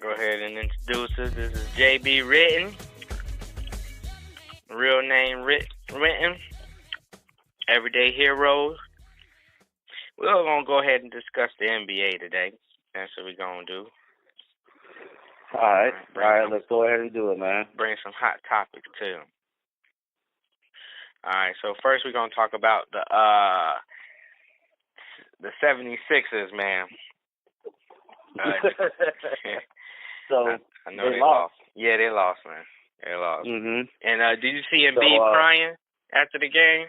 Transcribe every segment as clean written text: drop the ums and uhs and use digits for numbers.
Go ahead and introduce us. This is JB Written. Real name Written. Everyday Heroz. We're going to go ahead and discuss the NBA today. That's what we're going to do. All right, let's go ahead and do it, man. Bring some hot topics too. All right, so first we're going to talk about the 76ers, man. So I know they lost. Yeah, they lost, man. They lost. Mm-hmm. And did you see Embiid crying after the game?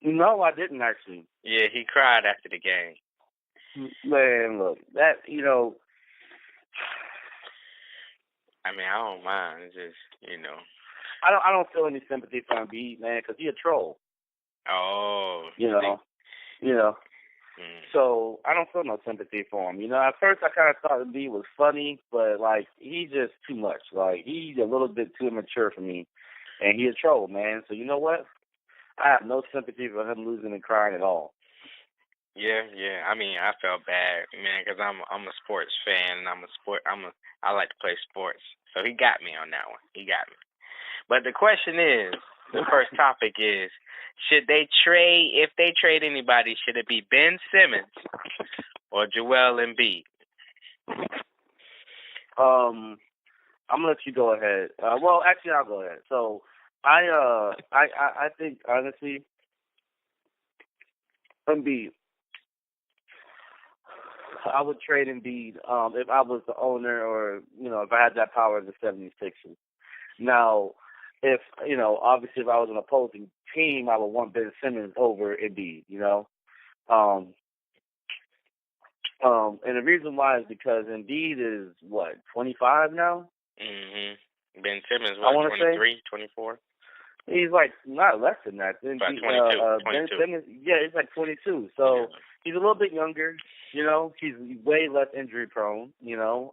No, I didn't actually. Yeah, he cried after the game. Man, look, that I mean, I don't mind. It's just, I don't feel any sympathy for Embiid, man, because he's a troll. Oh. You know. So I don't feel no sympathy for him. At first I kind of thought Embiid was funny, but he's just too much. He's a little bit too immature for me, and he's a troll, man. So you know what? I have no sympathy for him losing and crying at all. Yeah. I mean, I felt bad, man, because I'm a sports fan, and I like to play sports. So he got me on that one. He got me. But the question is, the first topic is, should they trade? If they trade anybody, should it be Ben Simmons or Joel Embiid? I'm gonna let you go ahead. Well, actually, I'll go ahead. So I think honestly, Embiid. I would trade Embiid if I was the owner, or if I had that power of the 76ers. Now, if obviously if I was an opposing team, I would want Ben Simmons over Embiid. And the reason why is because Embiid is 25 now. Mhm. Ben Simmons, I want to 23, say 24. He's not less than that. About 22. Ben Simmons, he's 22. So he's a little bit younger. He's way less injury prone. And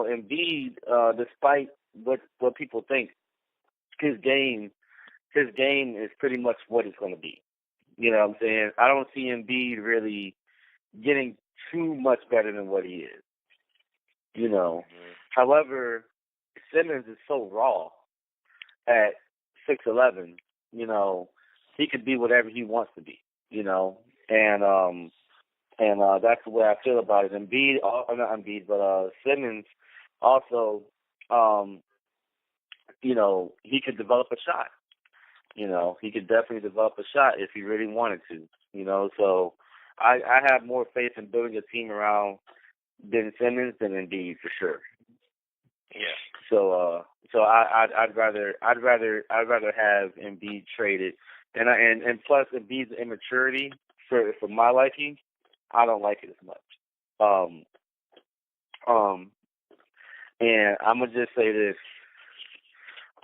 Embiid, despite what people think, his game is pretty much what it's going to be. You know what I'm saying? I don't see Embiid really getting too much better than what he is. However, Simmons is so raw at 6'11". He could be whatever he wants to be. And that's the way I feel about it. Embiid, not Embiid, but Simmons also, he could develop a shot. He could definitely develop a shot if he really wanted to. So I have more faith in building a team around Ben Simmons than Embiid for sure. Yeah. So I'd rather have Embiid traded, and plus Embiid's immaturity for my liking, I don't like it as much. And I'm gonna just say this: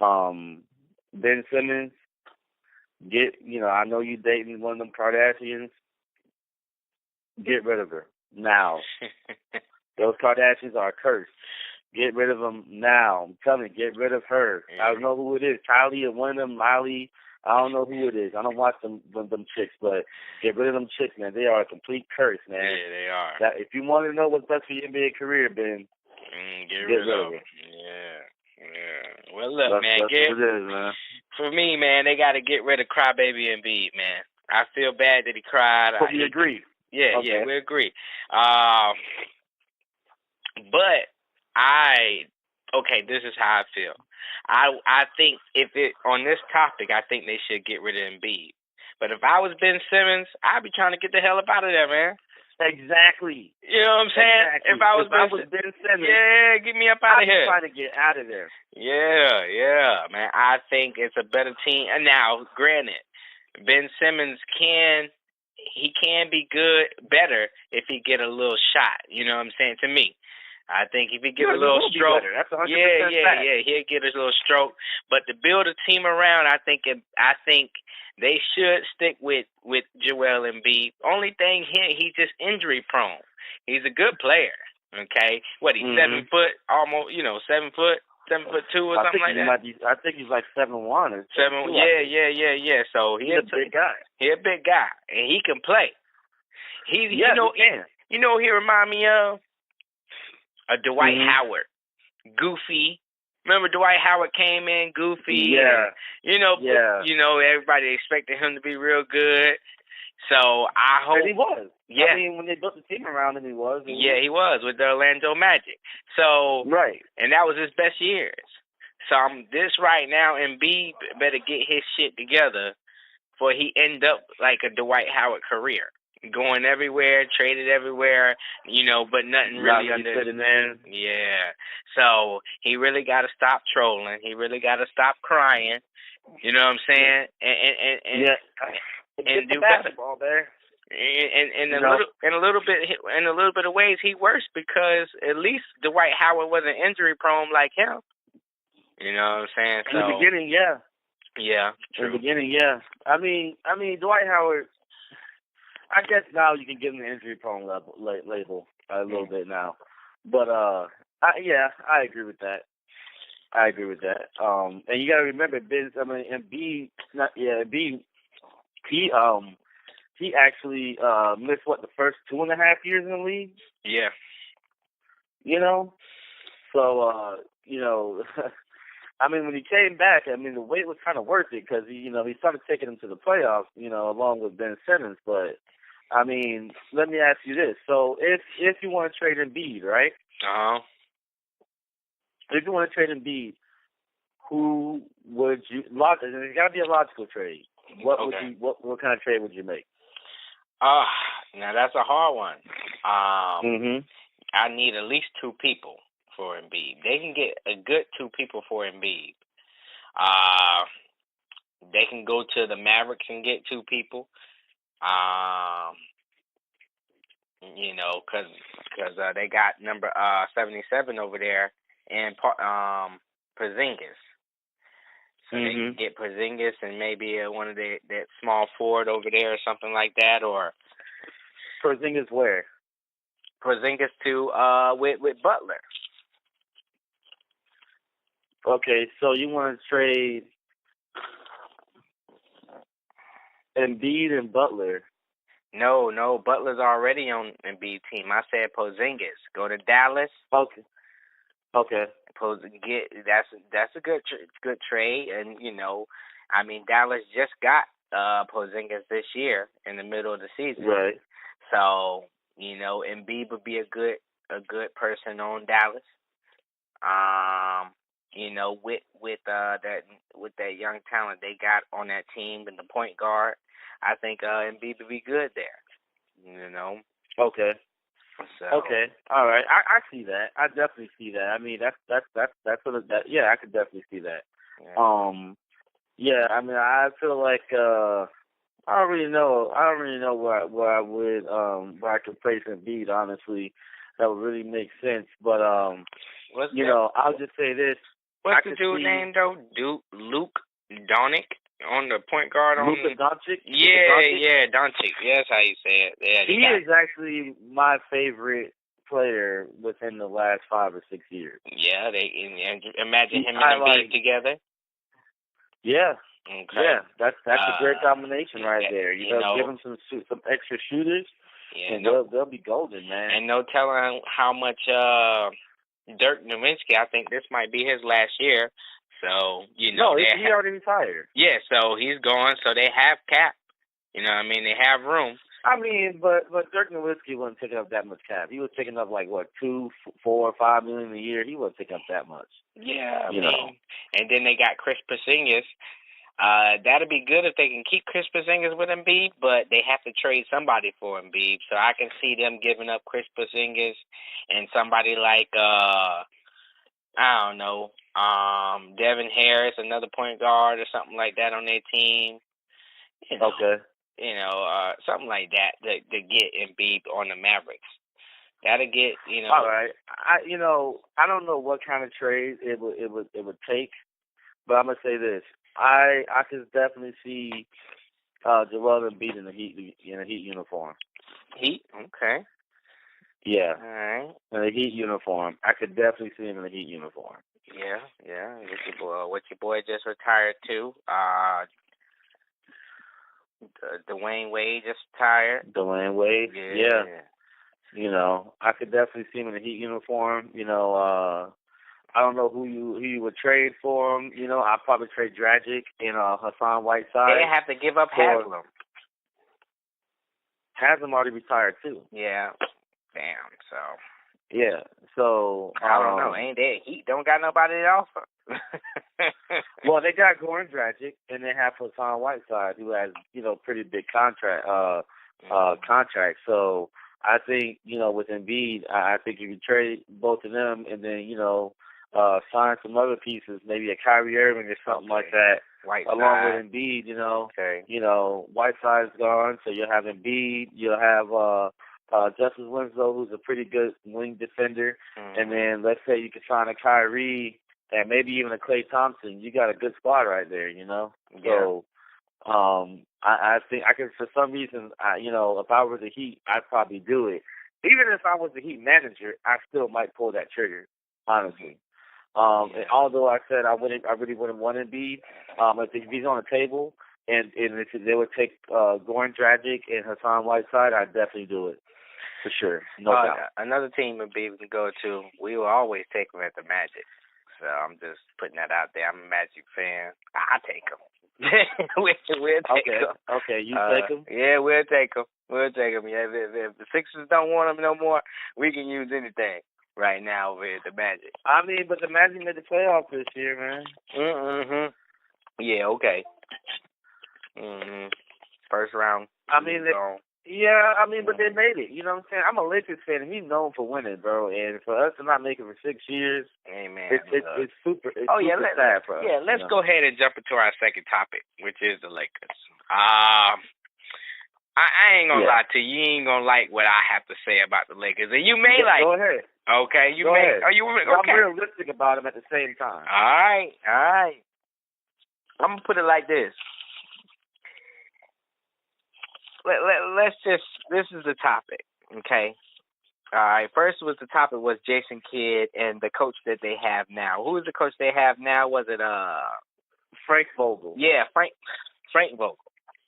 Ben Simmons, I know you dating one of them Kardashians. Get rid of her now. Those Kardashians are cursed. Get rid of them now. I'm telling you, get rid of her. Yeah. I don't know who it is. Kylie or one of them, Miley. I don't know who it is. I don't watch them chicks, but get rid of them chicks, man. They are a complete curse, man. Yeah, they are. If you want to know what's best for your NBA career, Ben, get rid of them. Yeah. Well, look, man. That's what it is, man. For me, man, they got to get rid of Crybaby Embiid, man. I feel bad that he cried. So we agree. Yeah, okay. Yeah, we agree. But this is how I feel. I think on this topic, I think they should get rid of Embiid. But if I was Ben Simmons, I'd be trying to get the hell up out of there, man. Exactly. You know what I'm saying? Exactly. If I was Ben Simmons, yeah, get me up out of here. I'm trying to get out of there. Yeah, man. I think it's a better team. And now, granted, Ben Simmons can be better if he get a little shot. You know what I'm saying? To me, I think if he get a little stroke, that's 100% yeah, he'll get a little stroke. But to build a team around, I think they should stick with Joel Embiid. Only thing he's just injury prone. He's a good player. Okay, he's 7 foot, almost 7 foot. 7'2" or something like that. I think he's like 7'1" or 7. Yeah. So he's a big guy. He's a big guy, and he can play. He can. You know, he remind me of a Dwight Howard, goofy. Remember Dwight Howard came in goofy. Yeah. And, everybody expected him to be real good. So I hope. And he was. Yeah. I mean, when they built the team around him, he was. He was with the Orlando Magic. So. Right. And that was his best years. So this right now, Embiid better get his shit together before he end up like a Dwight Howard career. Going everywhere, traded everywhere, but nothing really under. Yeah. So he really got to stop trolling. He really got to stop crying. You know what I'm saying? And do basketball better. And in a little bit of ways, he worse because at least Dwight Howard wasn't injury prone like him. You know what I'm saying? In the beginning, yeah. Yeah. True. In the beginning, yeah. I mean, Dwight Howard. I guess now you can give him the injury prone label a little bit now, but I agree with that. And you got to remember, Embiid, he actually missed the first 2.5 years in the league. Yeah. So I mean, when he came back, the wait was kind of worth it because he started taking him to the playoffs, along with Ben Simmons, but. I mean, let me ask you this. So if you want to trade Embiid, right? If you want to trade Embiid, who would you? It's got to be a logical trade. What kind of trade would you make? Now that's a hard one. I need at least 2 people for Embiid. They can get a good 2 people for Embiid. They can go to the Mavericks and get 2 people. Because they got number 77 over there and Porzingis. So they can get Porzingis and maybe one of that small forward over there or something like that, or Porzingis where? Porzingis to with Butler. Okay, so you want to trade Embiid and Butler? No, Butler's already on Embiid team. I said Porzingis. Go to Dallas. Okay. That's a good trade, and Dallas just got Porzingis this year in the middle of the season. Right. So Embiid would be a good person on Dallas. With that young talent they got on that team and the point guard, I think Embiid would be good there. Okay. So. Okay. All right. I see that. I definitely see that. I mean, that's sort of that. Yeah, I could definitely see that. Yeah. I feel like I don't really know where I would where I could place Embiid. Honestly, that would really make sense. But I'll just say this. What's the dude's name though? Luke Doncic on the point guard on Luka Doncic? Yeah, Doncic. Yeah, that's how you say it. Yeah, he is actually my favorite player within the last 5 or 6 years. Yeah, imagine him and Embiid together. Yeah. Okay. Yeah, that's a great combination right there. Give them some extra shooters, and they'll be golden, man. And no telling how much Dirk Nowitzki. I think this might be his last year. So he already retired. Yeah, so he's gone. So they have cap. They have room. But Dirk Nowitzki wasn't taking up that much cap. He was taking up like what, $2, $4, $5 million a year. He wasn't taking up that much. Yeah, And then they got Chris Porzingis. That'd be good if they can keep Chris Porzingis with Embiid, but they have to trade somebody for Embiid. So I can see them giving up Chris Porzingis and somebody like I don't know, Devin Harris, another point guard or something like that on their team. Okay. Something like that to get Embiid on the Mavericks. That'll get, All right. I don't know what kind of trade it would take, but I'm gonna say this. I could definitely see Joel Embiid in a Heat uniform. Heat? Okay. Yeah. All right. In a Heat uniform. I could definitely see him in a Heat uniform. Yeah. What your boy just retired too. Dwayne Wade just retired. Dwayne Wade. Yeah. You know, I could definitely see him in a Heat uniform. You know, I don't know who you would trade for him. You know, I'd probably trade Dragic and Hassan Whiteside. They have to give up Haslam. Haslam already retired too. Yeah. Damn. So. Yeah. So I don't know. Ain't that Heat don't got nobody to offer? Well, they got Goran Dragic and they have Hassan Whiteside, who has pretty big contract. So I think with Embiid, I think you can trade both of them and then sign some other pieces, maybe a Kyrie Irving or something like that. Whiteside. Along with Embiid, Okay. Whiteside's gone, so you'll have Embiid, you'll have Justice Winslow, who's a pretty good wing defender, and then let's say you could sign a Kyrie and maybe even a Klay Thompson. You got a good squad right there, Yeah. So, I think I could, for some reason, if I were the Heat, I'd probably do it. Even if I was the Heat manager, I still might pull that trigger, honestly. And although I said I really wouldn't want Embiid, if he's on the table and if they would take Goran Dragic and Hassan Whiteside, I'd definitely do it for sure, no doubt. Another team Embiid can go to, we will always take him at the Magic. So I'm just putting that out there. I'm a Magic fan. I'll take him. we'll take him. Okay, you take him? Yeah, we'll take him. Yeah, if the Sixers don't want him no more, we can use anything right now with the Magic. I mean, but the Magic made the playoffs this year, man. Yeah, okay. First round. I mean, but they made it. You know what I'm saying? I'm a Lakers fan, and he's known for winning, bro. And for us to not make it for 6 years, hey, man, it's super. It's super sad for us. Yeah, let's go ahead and jump into our second topic, which is the Lakers. I ain't gonna lie to you. You ain't gonna like what I have to say about the Lakers, and you may like. Go ahead. Okay, go ahead. Are you okay? I'm realistic about them at the same time. All right. I'm gonna put it like this. Let's just. This is the topic, okay? All right. First the topic was Jason Kidd and the coach that they have now. Who is the coach they have now? Was it Frank Vogel? Yeah, Frank Vogel.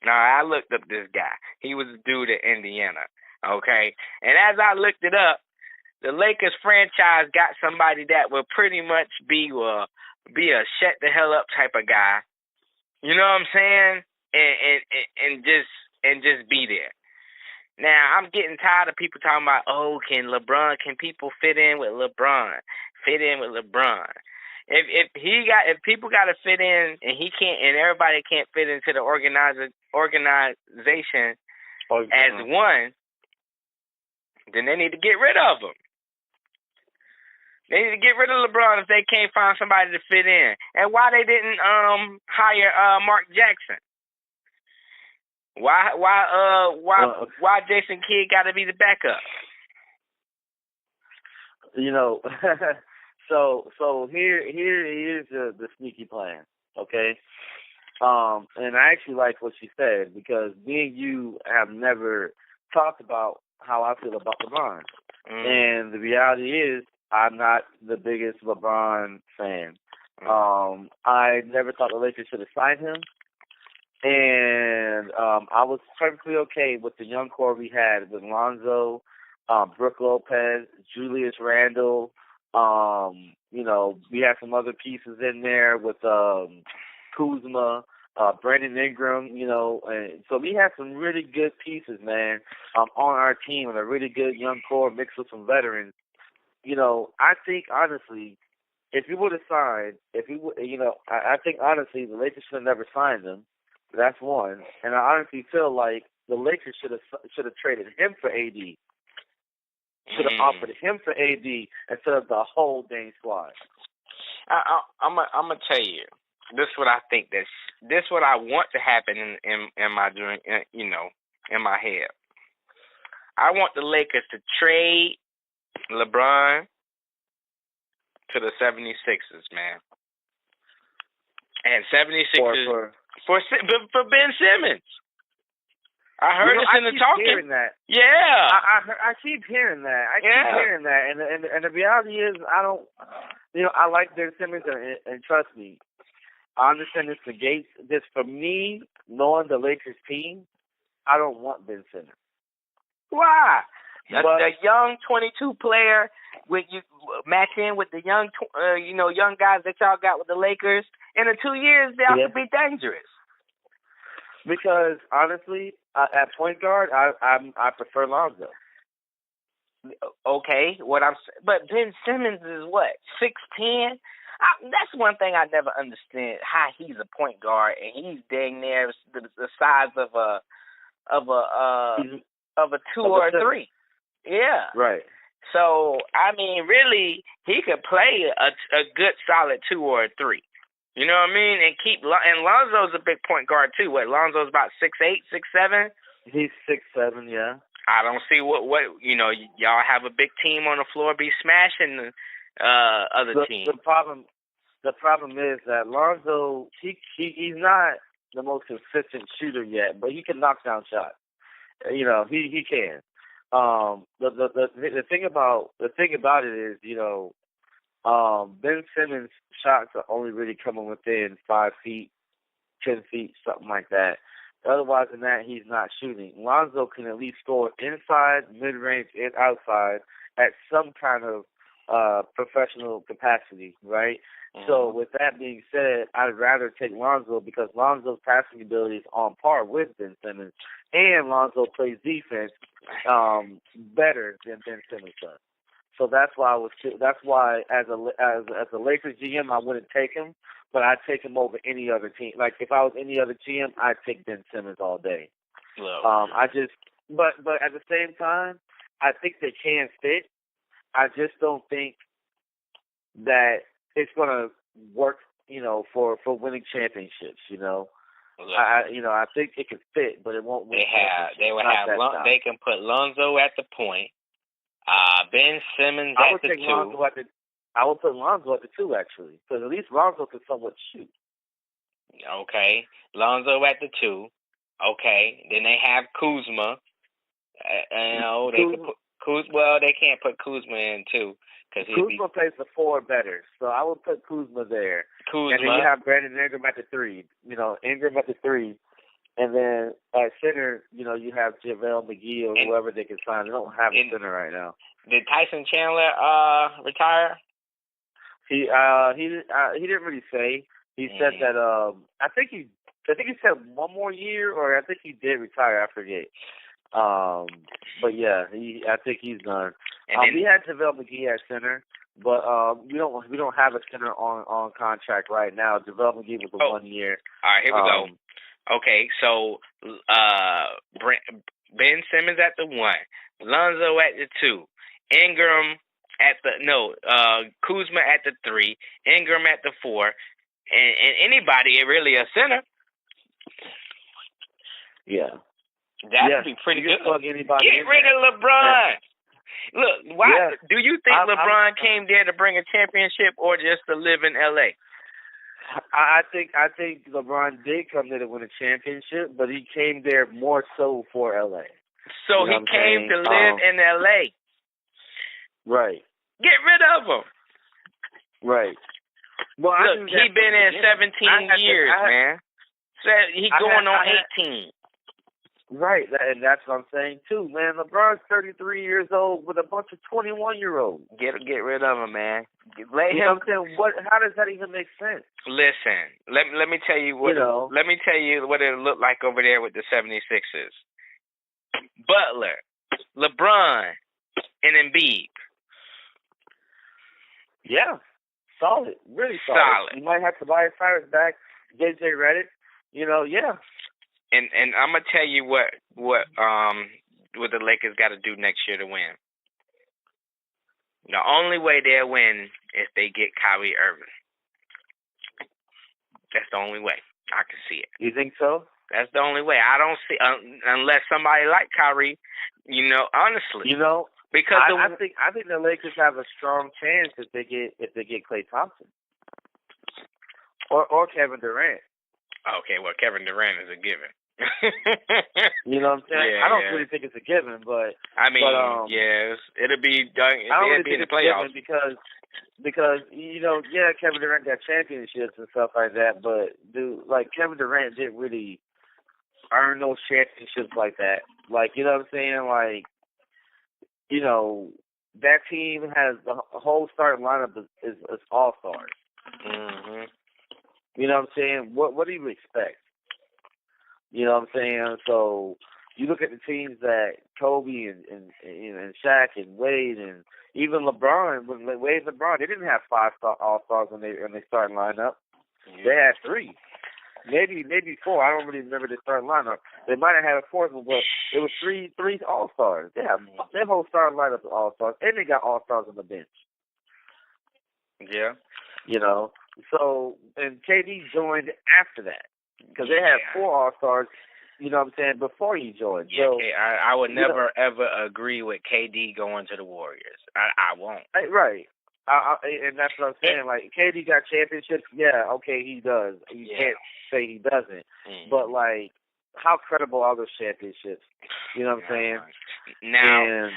Now I looked up this guy. He was a dude at Indiana, okay? And as I looked it up, the Lakers franchise got somebody that will pretty much be a shut the hell up type of guy. You know what I'm saying? And just be there. Now I'm getting tired of people talking about, can people fit in with LeBron? If people got to fit in and he can't, and everybody can't fit into the organization as one, then they need to get rid of him. They need to get rid of LeBron if they can't find somebody to fit in. And why they didn't hire Mark Jackson? Why Jason Kidd got to be the backup? So here's the sneaky plan, okay? And I actually like what she said because me and you have never talked about how I feel about LeBron. And the reality is I'm not the biggest LeBron fan. I never thought the Lakers should have signed him. And I was perfectly okay with the young core we had with Lonzo, Brook Lopez, Julius Randle. We had some other pieces in there with Kuzma, Brandon Ingram, and so we had some really good pieces, man, on our team and a really good young core mixed with some veterans. I think honestly, if you would have signed, I think honestly the Lakers should have never signed him. That's one, and I honestly feel like the Lakers should have traded him for AD. Should have offered him for AD instead of the whole dang squad. I'm gonna tell you. This is what I think. This is what I want to happen in my dream. In my head. I want the Lakers to trade LeBron to the 76ers, man. And 76ers for Ben Simmons. I heard this in the talking. Hearing that. Yeah. I keep hearing that. Keep hearing that. And the reality is, I don't. I like Ben Simmons, and trust me, I understand this negates this. For me, knowing the Lakers team, I don't want Ben Simmons. Why? The young 22 player with you match in with the young, young guys that y'all got with the Lakers. In the 2 years, they could be dangerous. Because honestly, at point guard, I prefer Lonzo. Okay, but Ben Simmons is what 6'10". That's one thing I never understand. How he's a point guard and he's dang near the size of a 2 or a 3. Yeah. Right. So I mean, really, he could play a good solid 2 or a 3. You know what I mean? And Lonzo's a big point guard too. What? Lonzo's about 6'8", 6'7". He's 6'7", yeah. I don't see what y'all have a big team on the floor be smashing the other team. The problem is that Lonzo he's not the most consistent shooter yet, but he can knock down shots. He can. The thing about it is, Ben Simmons' shots are only really coming within 5 feet, 10 feet, something like that. Otherwise than that, he's not shooting. Lonzo can at least score inside, mid-range, and outside at some kind of professional capacity, right? Mm-hmm. So with that being said, I'd rather take Lonzo because Lonzo's passing ability is on par with Ben Simmons, and Lonzo plays defense better than Ben Simmons does. So that's why as a Lakers GM, I wouldn't take him, but I'd take him over any other team. Like if I was any other GM, I'd take Ben Simmons all day. But at the same time, I think they can fit. I just don't think that it's gonna work, for winning championships. I think it can fit, but it won't win. They can put Lonzo at the point. Ben Simmons at the 2. I would put Lonzo at the 2 actually, because at least Lonzo can somewhat shoot. Okay, Lonzo at the 2. Okay, then they have Kuzma. They could put Kuzma. Well, they can't put Kuzma in 2 because Kuzma plays the 4 better, so I would put Kuzma there. And then you have Brandon Ingram at the 3. Ingram at the 3. And then at center, you have JaVale McGee or whoever they can sign. They don't have a center right now. Did Tyson Chandler retire? He didn't really say. He said that I think he said one more year, or I think he did retire. I forget. But yeah, I think he's done. We had JaVale McGee at center, but we don't have a center on contract right now. JaVale McGee was a 1 year. All right, here we go. Okay, so Ben Simmons at the 1, Lonzo at the 2, Ingram at the Kuzma at the 3, Ingram at the 4, and anybody really a center. Yeah, that would be pretty good. Get rid of LeBron. Look, why do you think LeBron came there to bring a championship or just to live in LA? I think LeBron did come there to win a championship, but he came there more so for LA. So he came to live in LA. Right. Get rid of him. Right. Well, look, he been in 17 years, man. So he going on 18. Right, and that's what I'm saying too, man. LeBron's 33 years old with a bunch of 21-year-olds. Get rid of him, man. How does that even make sense? Listen, let me tell you what let me tell you what it looked like over there with the 76ers. Butler, LeBron, and Embiid. Yeah, solid, really solid. You might have to buy Cyrus back, JJ Redick. Yeah. And I'm gonna tell you what the Lakers got to do next year to win. The only way they'll win is they get Kyrie Irving. That's the only way I can see it. You think so? That's the only way. I don't see unless somebody like Kyrie. Honestly. Because I think the Lakers have a strong chance if they get Klay Thompson or Kevin Durant. Okay, well, Kevin Durant is a given. You know what I'm saying? Yeah, I don't really think it's a given, but yes, it'll be done. I don't really think in the playoffs because Kevin Durant got championships and stuff like that, but Kevin Durant didn't really earn those championships like that. You know what I'm saying? that team has the whole starting lineup is all-stars. Mhm. You know what I'm saying? What do you expect? You know what I'm saying? So you look at the teams that Kobe and Shaq and Wade and even LeBron, when Wade and LeBron, they didn't have 5-star all-stars when they starting lineup. Yeah. They had 3. Maybe 4. I don't really remember the starting lineup. They might have had a 4th one, but it was three all-stars. They have their whole starting lineup of all-stars, and they got all-stars on the bench. Yeah. So, and KD joined after that because they had 4 all-stars, you know what I'm saying, before he joined. Yeah, so, I would never, ever agree with KD going to the Warriors. I won't. Right. And that's what I'm saying. Like, KD got championships. Yeah, okay, he does. You can't say he doesn't. But, like, how credible are those championships? You know what I'm saying? Now, and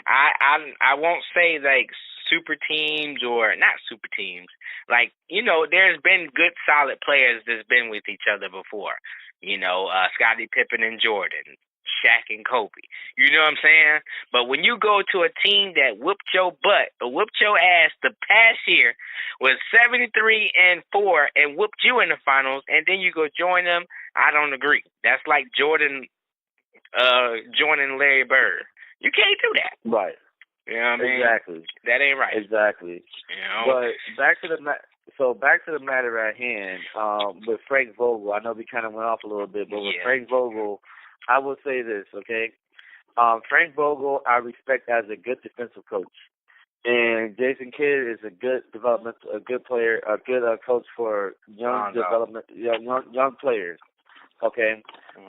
I won't say, like, super teams or not super teams. Like, there's been good, solid players that's been with each other before. Scottie Pippen and Jordan, Shaq and Kobe. You know what I'm saying? But when you go to a team that whooped your butt or whooped your ass the past year, was 73-4 and whooped you in the finals, and then you go join them, I don't agree. That's like Jordan joining Larry Bird. You can't do that. Right. You know what I mean? Exactly. That ain't right. Exactly. But back to the matter at hand, with Frank Vogel, I know we kind of went off a little bit, but with Frank Vogel, I will say this, okay? Frank Vogel, I respect as a good defensive coach, and Jason Kidd is a good player, a good coach for young players, okay,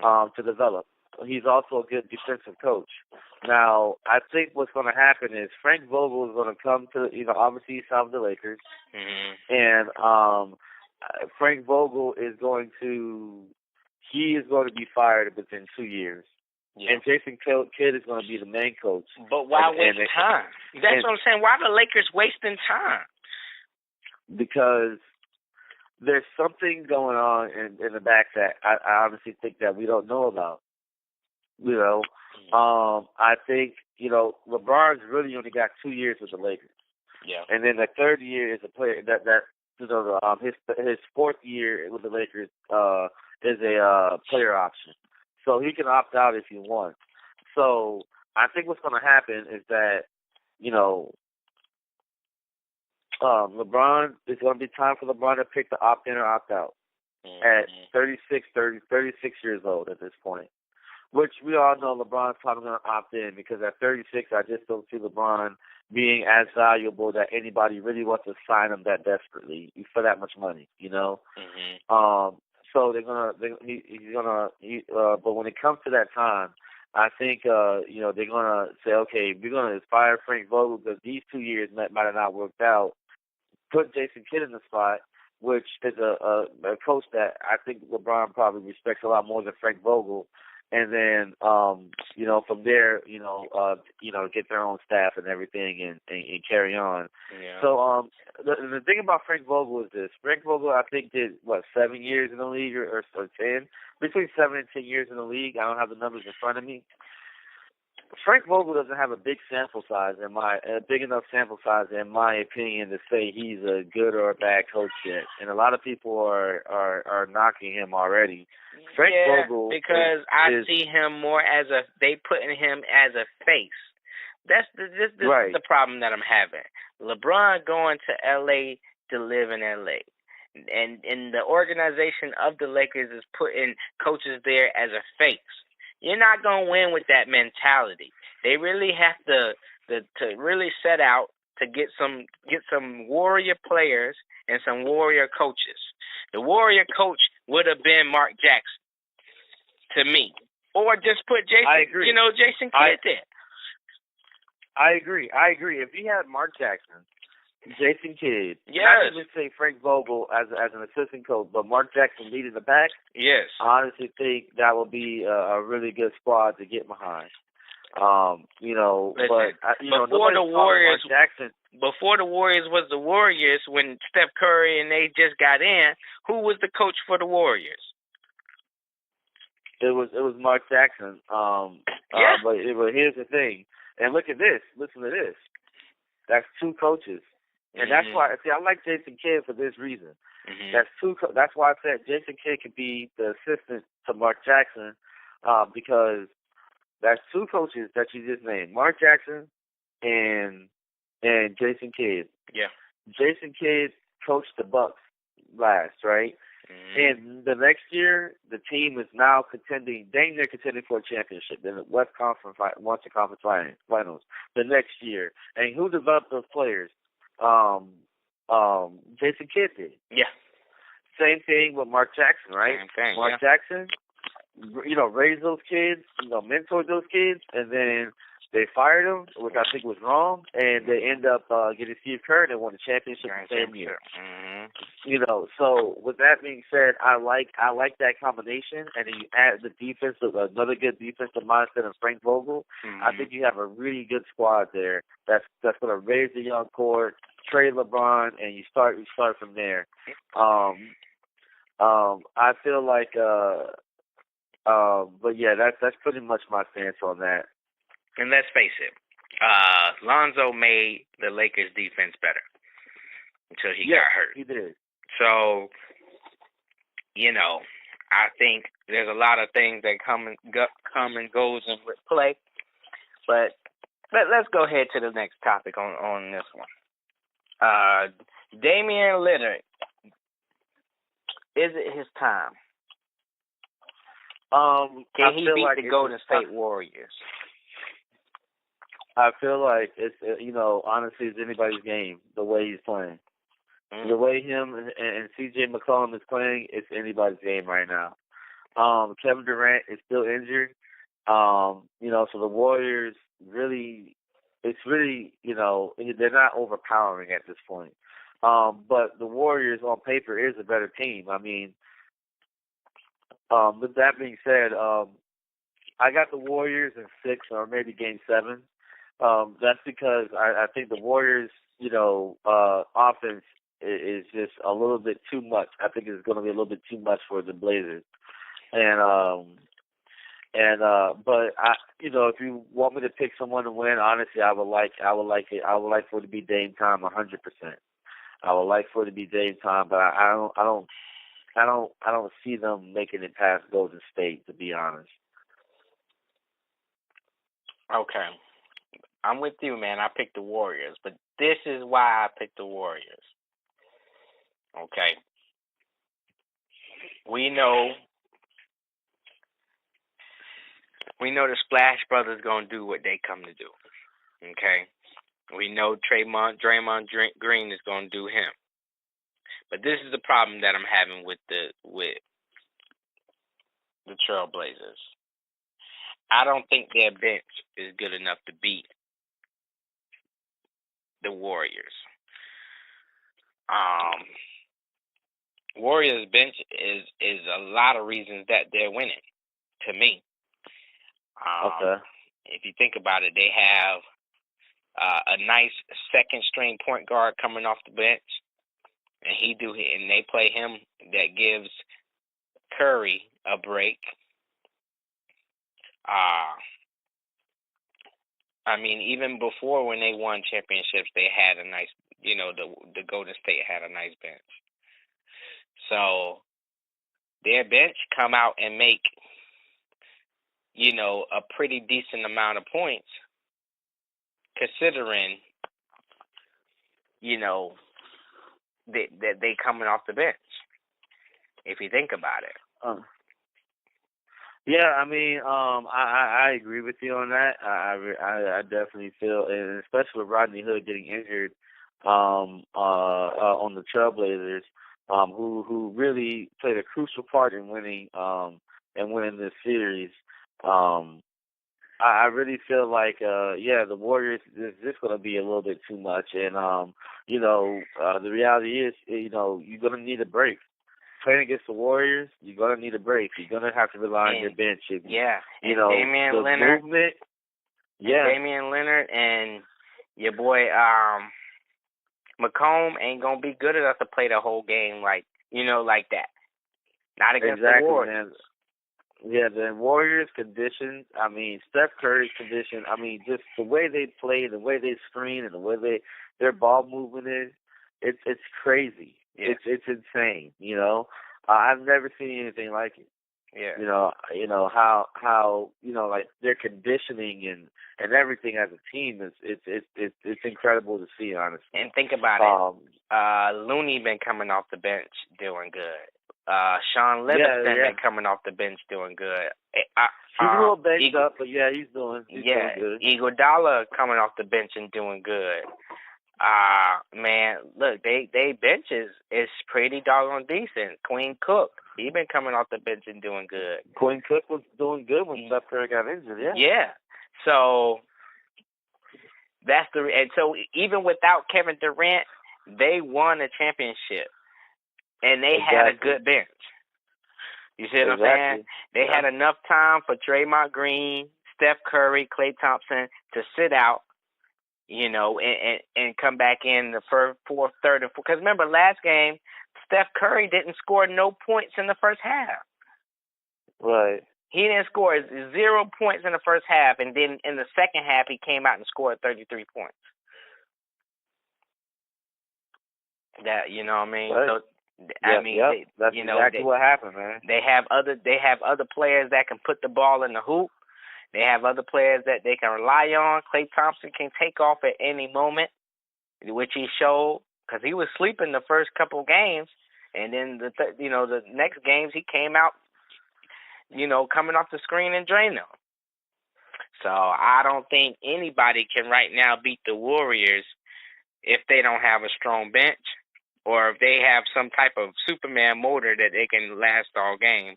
to develop. He's also a good defensive coach. Now, I think what's going to happen is Frank Vogel is going to come to, obviously he's signed with the Lakers, and Frank Vogel is going to be fired within 2 years. Yeah. And Jason Kidd is going to be the main coach. But why waste time? That's what I'm saying. Why are the Lakers wasting time? Because there's something going on in the back that I honestly think that we don't know about. I think, LeBron's really only got 2 years with the Lakers. Yeah. And then the third year is a player his 4th year with the Lakers is a player option. So he can opt out if he wants. So I think what's going to happen is that, LeBron, it's going to be time for LeBron to pick the opt in or opt out at 36 years old at this point. Which we all know LeBron's probably going to opt in because at 36, I just don't see LeBron being as valuable that anybody really wants to sign him that desperately for that much money, So but when it comes to that time, I think, they're going to say, okay, we're going to fire Frank Vogel because these 2 years might have not worked out. Put Jason Kidd in the spot, which is a coach that I think LeBron probably respects a lot more than Frank Vogel. And then, from there, get their own staff and everything and carry on. Yeah. So, the thing about Frank Vogel is this. Frank Vogel, I think, did, 7 years in the league or 10? Between 7 and 10 years in the league. I don't have the numbers in front of me. Frank Vogel doesn't have a big enough sample size, in my opinion, to say he's a good or a bad coach yet. And a lot of people are knocking him already. Frank Vogel because I see him more as they putting him as a face. This right. is the problem that I'm having. LeBron going to L.A. to live in L.A. And the organization of the Lakers is putting coaches there as a face. You're not gonna win with that mentality. They really have to really set out to get some warrior players and some warrior coaches. The warrior coach would have been Mark Jackson to me, or just put Jason. I agree. Jason Kidd there. I agree. If he had Mark Jackson, Jason Kidd, I would say Frank Vogel as an assistant coach, but Mark Jackson leading the back. Yes, I honestly think that would be a really good squad to get behind. Before the Warriors, before the Warriors was the Warriors, when Steph Curry and they just got in, who was the coach for the Warriors? It was Mark Jackson. But here's the thing. And look at this. Listen to this. That's two coaches. And that's why, see, I like Jason Kidd for this reason. That's why I said Jason Kidd could be the assistant to Mark Jackson, because that's two coaches that you just named, Mark Jackson and Jason Kidd. Yeah. Jason Kidd coached the Bucks last, right? And the next year, the team is now contending for a championship in the Western Conference Finals the next year. And who developed those players? Jason Kidd did. Yeah. Same thing with Mark Jackson, right? Same thing. Mark Jackson, raised those kids, mentored those kids, and then they fired him, which I think was wrong, and they end up getting Steve Kerr and won the championship the same year. So with that being said, I like that combination, and then you add the defense, another good defensive mindset of Frank Vogel. I think you have a really good squad there that's going to raise the young core, trade LeBron, and you start from there. I feel like, but yeah, that's pretty much my stance on that. And let's face it, Lonzo made the Lakers' defense better until he got hurt. He did. So, I think there's a lot of things that come and goes in with play. But let's go ahead to the next topic on this one. Damian Lillard, is it his time? Can he beat the Golden State Warriors? I feel like it's, honestly, it's anybody's game, the way he's playing. The way him and C.J. McCollum is playing, it's anybody's game right now. Kevin Durant is still injured. So the Warriors they're not overpowering at this point. But the Warriors on paper is a better team. I mean, with that being said, I got the Warriors in 6 or maybe Game 7. That's because I think the Warriors, offense is just a little bit too much. I think it's going to be a little bit too much for the Blazers. But if you want me to pick someone to win, honestly, I would like for it to be Dame Time 100%. I would like for it to be Dame Time, but I don't see them making it past Golden State, to be honest. Okay. I'm with you, man. I picked the Warriors, but this is why I picked the Warriors. Okay. We know the Splash Brothers gonna do what they come to do. Okay. We know Draymond Green is gonna do him. But this is the problem that I'm having with the Trailblazers. I don't think their bench is good enough to beat the Warriors. Warriors bench is a lot of reasons that they're winning, to me. Okay. If you think about it, they have a nice second string point guard coming off the bench, and they play him. That gives Curry a break. Even before when they won championships, they had a nice, the Golden State had a nice bench. So their bench come out and make, a pretty decent amount of points, considering, that they coming off the bench. If you think about it. Yeah, I agree with you on that. I definitely feel, and especially with Rodney Hood getting injured on the Trailblazers, who really played a crucial part in winning this series. I really feel like the Warriors is just going to be a little bit too much, and the reality is you're going to need a break. Playing against the Warriors, you're gonna need a break. You're gonna have to rely on your bench. Damian Leonard, movement. Damian Leonard and your boy McComb ain't gonna be good enough to play the whole game like that. Not against the Warriors. Man. Yeah, the Warriors' condition. I mean, Steph Curry's condition. I mean, just the way they play, the way they screen, and the way their ball movement is. It's crazy. Yeah. It's insane. You know, I've never seen anything like it. Yeah. How like their conditioning and everything as a team is it's incredible to see, honestly. And think about it. Looney been coming off the bench doing good. Sean Livingston been coming off the bench doing good. He's a little banged up, but yeah, he's doing good. Iguodala coming off the bench and doing good. Man, look, they bench is pretty doggone decent. Quinn Cook, he been coming off the bench and doing good. Quinn Cook was doing good when Steph Curry got injured, yeah. Yeah. So and so even without Kevin Durant, they won a championship. And they had a good bench. You see what I'm saying? They had enough time for Draymond Green, Steph Curry, Klay Thompson to sit out, and come back in the first, fourth, third, and fourth. Because remember, last game, Steph Curry didn't score no points in the first half. Right. He didn't score 0 points in the first half, and then in the second half, he came out and scored 33 points. That, you know what I mean? Right. So, that's exactly what happened, man. They have other players that can put the ball in the hoop. They have other players that they can rely on. Klay Thompson can take off at any moment, which he showed because he was sleeping the first couple games, and then the next games he came out, coming off the screen and drained them. So I don't think anybody can right now beat the Warriors if they don't have a strong bench. Or if they have some type of Superman motor that they can last all game,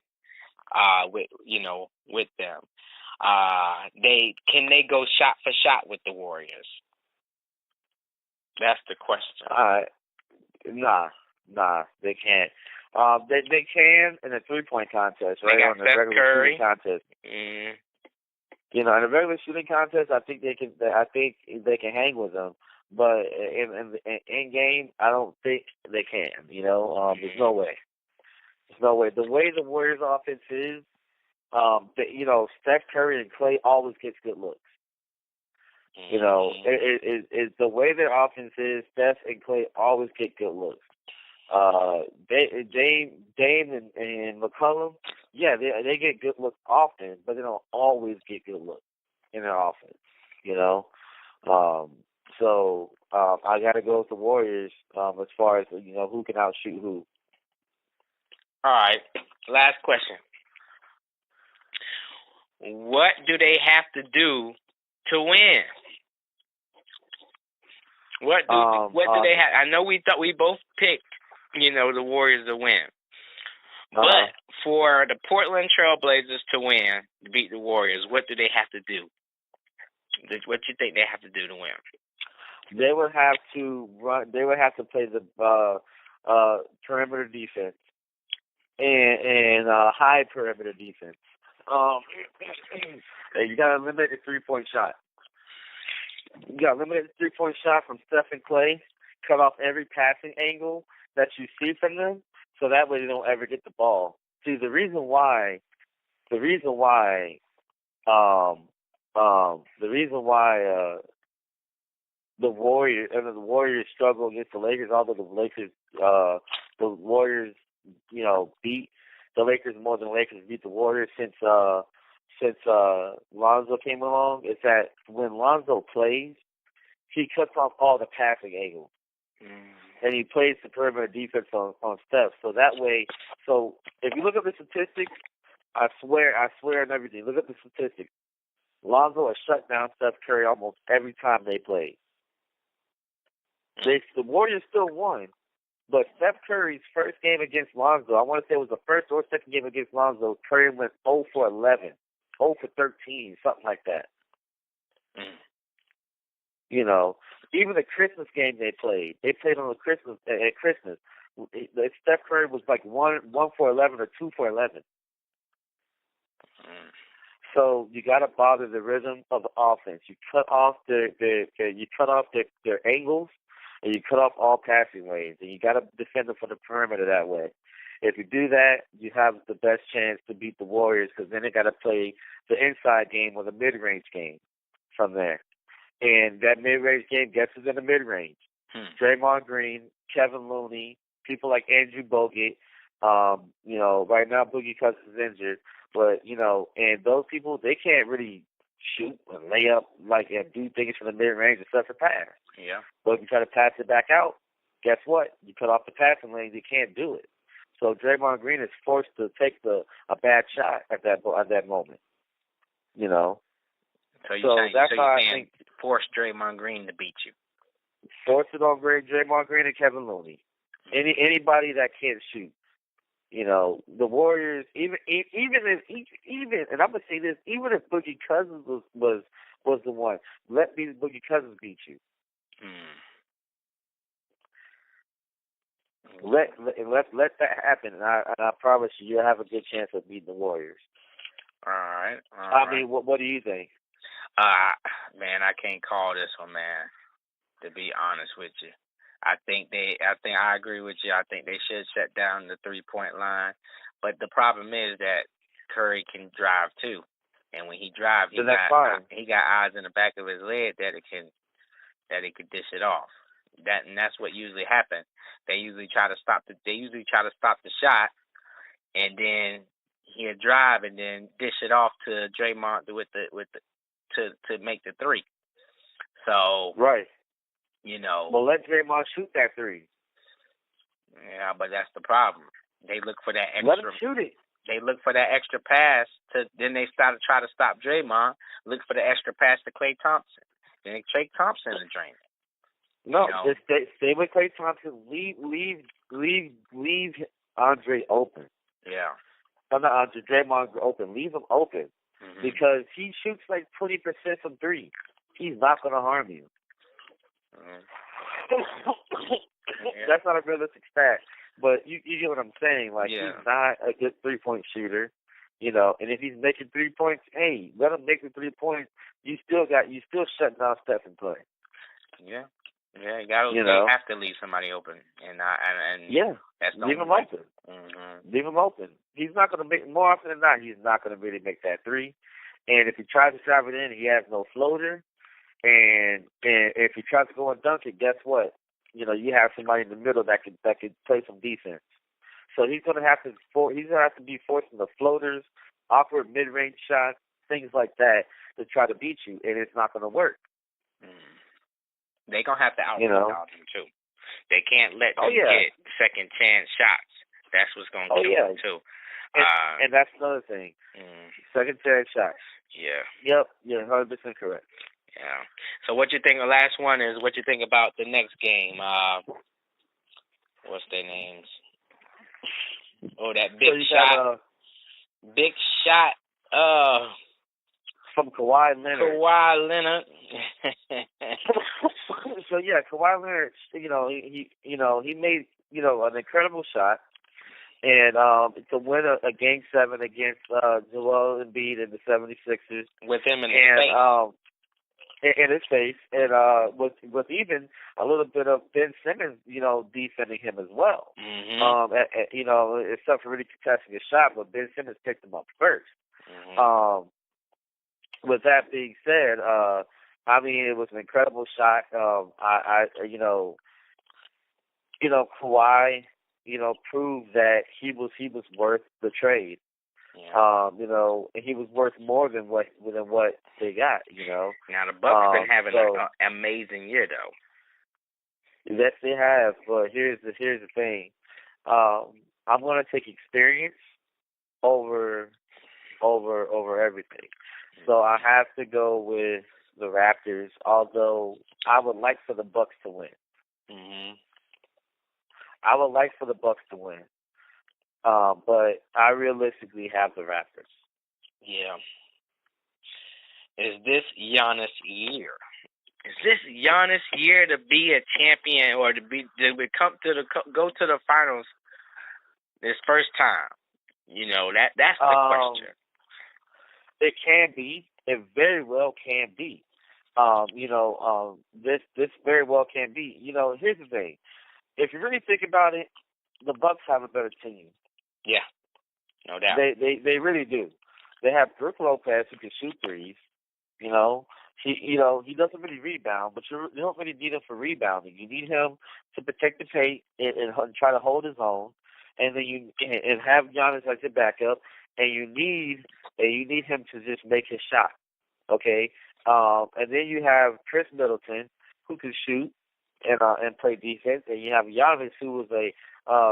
with them, they go shot for shot with the Warriors? That's the question. Nah, they can't. They can in a 3-point contest, right? They got on the regular Curry. Shooting contest. Mm. In a regular shooting contest, I think they can hang with them. But in game, I don't think they can. There's no way. There's no way. The way the Warriors' offense is, Steph Curry and Klay always gets good looks. It the way their offense is. Steph and Klay always get good looks. Dame and McCollum, yeah, they get good looks often, but they don't always get good looks in their offense. So I got to go with the Warriors as far as who can outshoot who. All right, last question. What do they have to do to win? What do they have? I know we thought we both picked, the Warriors to win, but for the Portland Trailblazers to win, to beat the Warriors, what do they have to do? What do you think they have to do to win? They would have to run. They would have to play the perimeter defense and high perimeter defense. You got to limit the 3-point shot. You got to limit the 3-point shot from Steph and Klay. Cut off every passing angle that you see from them, so that way they don't ever get the ball. See, the reason why the Warriors struggle against the Lakers, although the Warriors, beat the Lakers more than the Lakers beat the Warriors since Lonzo came along, is that when Lonzo plays, he cuts off all the passing angles. And he plays the perimeter defense on Steph. So that way, if you look at the statistics, I swear on everything, look at the statistics. Lonzo has shut down Steph Curry almost every time they played. The Warriors still won, but Steph Curry's first game against Lonzo, I want to say it was the first or second game against Lonzo, Curry went 0 for 11, 0 for 13, something like that. Even the Christmas game they played on at Christmas. Steph Curry was like 1 for 11 or 2 for 11. So you got to bother the rhythm of the offense. You cut off their angles, and you cut off all passing lanes, and you got to defend them from the perimeter that way. If you do that, you have the best chance to beat the Warriors because then they got to play the inside game or the mid-range game from there. And that mid-range game gets us in the mid-range. Draymond Green, Kevin Looney, people like Andrew Bogut. Right now Boogie Cousins is injured, but and those people they can't really shoot and lay up and do things from the mid-range except for pass. Yeah. But if you try to pass it back out, guess what? You cut off the passing lane. You can't do it. So Draymond Green is forced to take a bad shot at that moment. So you're saying force Draymond Green to beat you. Force it on Draymond Green and Kevin Looney. Anybody that can't shoot. The Warriors, even and I'm gonna say this, even if Boogie Cousins was the one, let Boogie Cousins beat you. Let that happen, and I promise you'll have a good chance of beating the Warriors. All right. I mean, what do you think? Man, I can't call this one, man. To be honest with you. I think I agree with you. I think they should shut down the 3-point line. But the problem is that Curry can drive too. And when he drives, he got eyes in the back of his leg that he could dish it off. That's what usually happens. They usually try to stop the shot, and then he'll drive and then dish it off to Draymond to make the three. So right. Well, let Draymond shoot that three. Yeah, but that's the problem. They look for that extra. Let him shoot it. They look for that extra pass then they start to try to stop Draymond. Look for the extra pass to Klay Thompson. Then Klay Thompson is draining. No, just stay with Klay Thompson. Leave Andre open. Yeah. No, not Andre. Draymond open. Leave him open because he shoots like 20% from three. He's not going to harm you. That's not a realistic stat, but you get what I'm saying. He's not a good 3-point shooter, And if he's making 3 points, hey, let him make the 3 points. You still shutting down Steph and Clay. Yeah, you have to leave somebody open, and that's leave him open. Leave him open. He's not going to make more often than not. He's not going to really make that three, and if he tries to drive it in, he has no floater. And if he tries to go and dunk it, guess what? You have somebody in the middle that could play some defense. So he's gonna have to be forcing the floaters, awkward mid-range shots, things like that to try to beat you, and it's not gonna work. They're gonna have to out-rebound him too. They can't let them get second chance shots. That's what's gonna kill them too. And that's another thing. Second chance shots. Yeah. Yep. You're 100% correct. Yeah. So what you think? The last one is what you think about the next game. What's their names? Oh, that big shot. Big shot. From Kawhi Leonard. So Kawhi Leonard. He made an incredible shot, and to win a Game 7 against Joel Embiid and the 76ers with him in the face. In his face, and with even a little bit of Ben Simmons, defending him as well. Except for really contesting his shot, but Ben Simmons picked him up first. With that being said, it was an incredible shot. Kawhi, proved that he was worth the trade. Yeah. He was worth more than what they got. Now the Bucks been having an amazing year, though. Yes, they have. But here's the thing. I'm going to take experience over everything. So I have to go with the Raptors. Although I would like for the Bucks to win. I would like for the Bucks to win. But I realistically have the Raptors. Yeah. Is this Giannis' year? Is this Giannis' year to be a champion or to go to the finals this first time? That's the question. It can be. It very well can be. This very well can be. Here's the thing. If you really think about it, the Bucks have a better team. Yeah, no doubt. They really do. They have Brook Lopez who can shoot threes. You know, he doesn't really rebound, but you don't really need him for rebounding. You need him to protect the paint and try to hold his own, and then and have Giannis as your backup, and you need him to just make his shot. Okay, and then you have Chris Middleton who can shoot and play defense, and you have Giannis who was a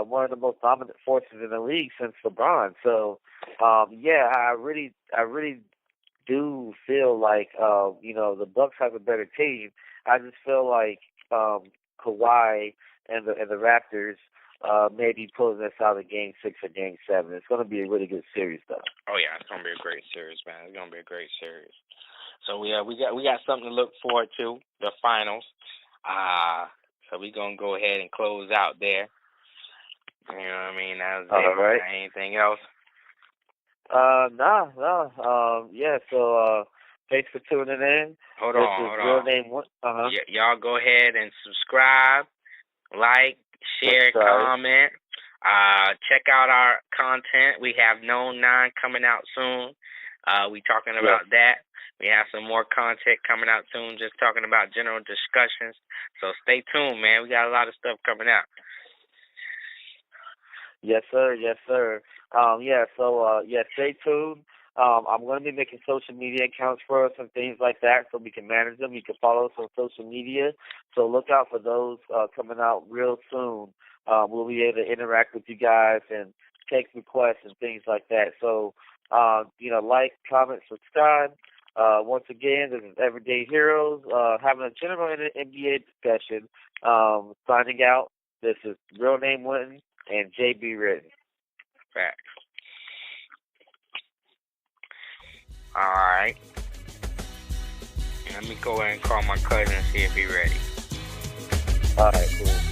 one of the most dominant forces in the league since LeBron. So, yeah, I really do feel like the Bucks have a better team. I just feel like Kawhi and the Raptors may be pulling this out of Game 6 or Game 7. It's going to be a really good series, though. Oh yeah, it's going to be a great series, man. It's going to be a great series. So we got something to look forward to, the finals. So we're going to go ahead and close out there. You know what I mean? That was all right. Anything else? No. Yeah, so thanks for tuning in. Hold on. Y'all go ahead and subscribe, like, share, comment. Check out our content. We have Known 9 coming out soon. We talking about that. We have some more content coming out soon, just talking about general discussions. So stay tuned, man. We got a lot of stuff coming out. Yes, sir. Stay tuned. I'm going to be making social media accounts for us and things like that so we can manage them. You can follow us on social media. So look out for those coming out real soon. We'll be able to interact with you guys and take requests and things like that. So, like, comment, subscribe. Once again, this is Everyday Heroes, having a general NBA discussion. Signing out, this is Real Name Winton and JB Redden. Facts. All right. Let me go ahead and call my cousin and see if he's ready. All right, cool.